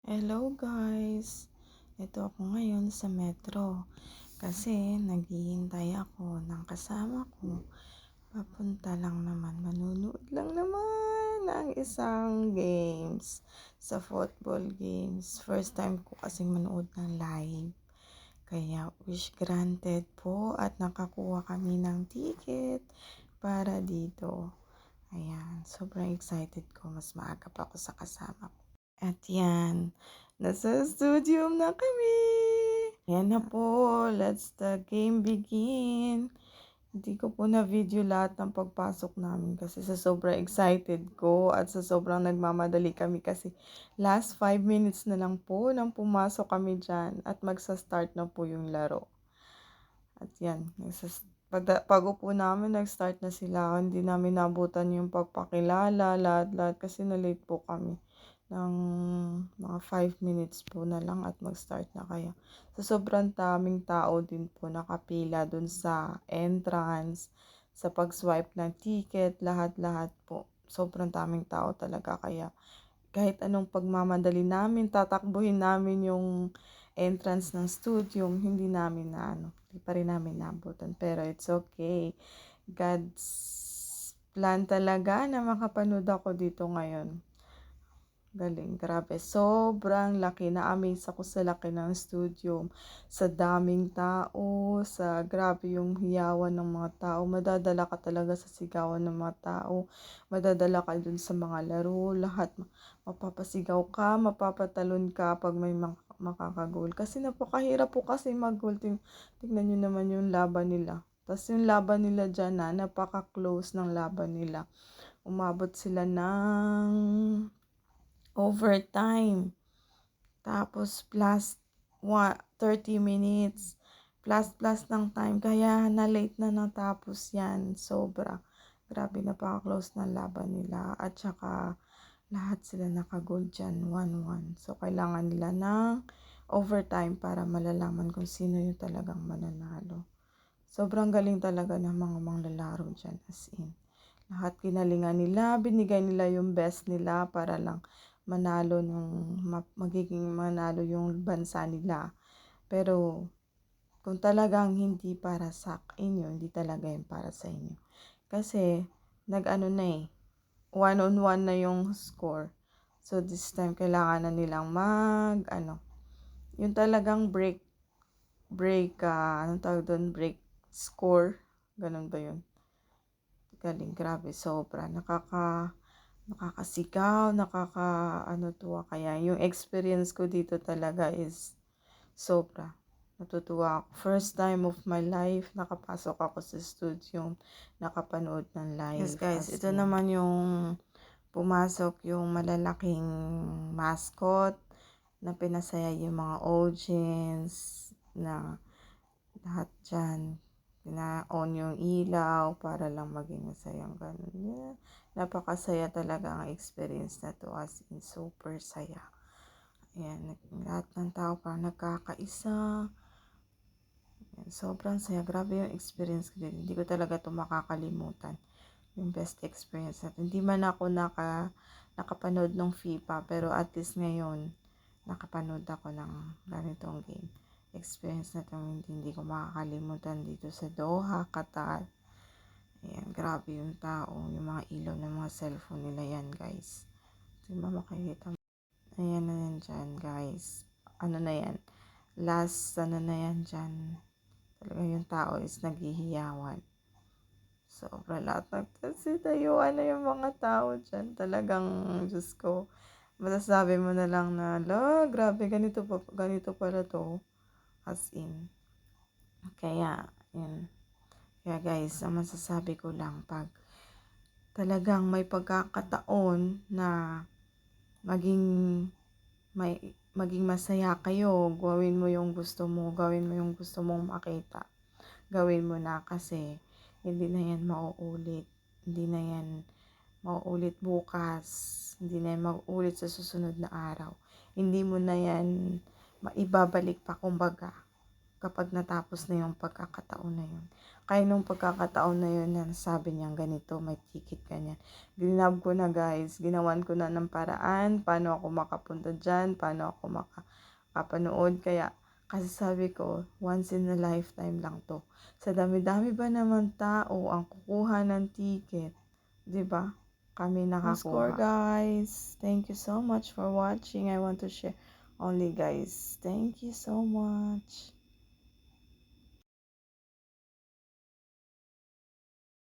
Hello guys! Ito ako ngayon sa metro kasi naghihintay ako ng kasama ko. Papunta lang naman, manunood lang naman ng isang games sa football games. First time ko kasing manood ng live. Kaya wish granted po at nakakuha kami ng ticket para dito. Ayan, sobrang excited ko. Mas maaga pa ako sa kasama ko. At yan, nasa studio na kami. Yan na po, let's the game begin. Hindi ko po na video lahat ng pagpasok namin kasi sa sobrang excited ko at sa sobrang nagmamadali kami kasi last 5 minutes na lang po nang pumasok kami dyan at magsa-start na po yung laro. At yan, pag-upo namin, nag-start na sila. Hindi namin nabutan yung pagpakilala, lahat-lahat kasi na-late po kami ng mga 5 minutes po na lang at mag-start na kaya. So, sobrang daming tao din po nakapila dun sa entrance, sa pag-swipe ng ticket, lahat-lahat po. Sobrang daming tao talaga kaya kahit anong pagmamadali namin, tatakbuhin namin yung entrance ng studio, hindi pa rin namin nabutan. Pero it's okay. God's plan talaga na makapanood ako dito ngayon. Galing, grabe. Sobrang laki. Na-amaze ako sa laki ng studio. Sa daming tao, sa grabe yung hiyawan ng mga tao. Madadala ka talaga sa sigawan ng mga tao. Madadala ka dun sa mga laro. Lahat, mapapasigaw ka, mapapatalon ka pag may makakagol. Kasi napakahirap po kasi mag-goal. Tingnan nyo naman yung laban nila. Tapos yung laban nila dyan napaka-close ng laban nila. Umabot sila ng overtime. Tapos plus 30 minutes. Plus ng time. Kaya na-late na natapos yan. Sobra. Grabe, napaka-close ng laban nila. At saka lahat sila naka-goal dyan. 1-1. So, kailangan nila ng overtime para malalaman kung sino yung talagang mananalo. Sobrang galing talaga ng mga manglalaro dyan. As in. Lahat kinalingan nila. Binigay nila yung best nila para lang manalo magiging manalo yung bansa nila. Pero kung talagang hindi para sa inyo, hindi talaga yun para sa inyo. Kasi nag-ano na 1-on-1 na yung score. So this time kailangan na nilang yung talagang break anong tawag doon, break score. Ganun ba yun? Galing, grabe, sobra. Nakakasigaw, tuwa. Kaya yung experience ko dito talaga is sobra. Natutuwa ako. First time of my life, nakapasok ako sa studio, nakapanood ng live. Yes guys, ito naman yung pumasok yung malalaking mascot na pinasaya yung mga audience na lahat dyan. Pina-on yung ilaw para lang maging masayang ganun. Yeah. Napakasaya talaga ang experience na to, as in super saya. Ayan, lahat ng tao parang nagkakaisa. Ayan, sobrang saya. Grabe yung experience ko din. Hindi ko talaga to makakalimutan. Yung best experience natin. Hindi man ako nakapanood ng FIFA, pero at least ngayon, nakapanood ako ng ganitong game. Experience na itong hindi ko makakalimutan dito sa Doha, Qatar. Ayan, grabe yung tao, yung mga ilaw ng mga cellphone nila yan, guys. Di ba makikita mo? Ayan na yan dyan, guys. Ano na yan? Last, na yan dyan. Talaga yung tao is naghihiyawan. Sobra lahat nagtasitayuan na yung mga tao dyan. Talagang, Diyos ko, masasabi mo na lang na, grabe, ganito pala to. As in. Kaya, yun. Kaya guys, ang masasabi ko lang, pag talagang may pagkakataon na maging masaya kayo, gawin mo yung gusto mong makita. Gawin mo na kasi hindi na yan mauulit. Hindi na yan mauulit bukas. Hindi na yan mauulit sa susunod na araw. Hindi mo na yan maibabalik pa, kumbaga. kapag natapos na yung pagkakataon na yun. Kaya nung pagkakataon na yun, sabi niya ganito, may ticket ganyan. Grinab ko na guys, ginawan ko na ng paraan, paano ako makapunta dyan, paano ako makapanood. Kaya, kasi sabi ko, once in a lifetime lang to. Sa dami-dami ba naman tao ang kukuha ng ticket? 'Di ba? Kami score nakakuha. guys. Thank you so much for watching. I want to share only guys. Thank you so much.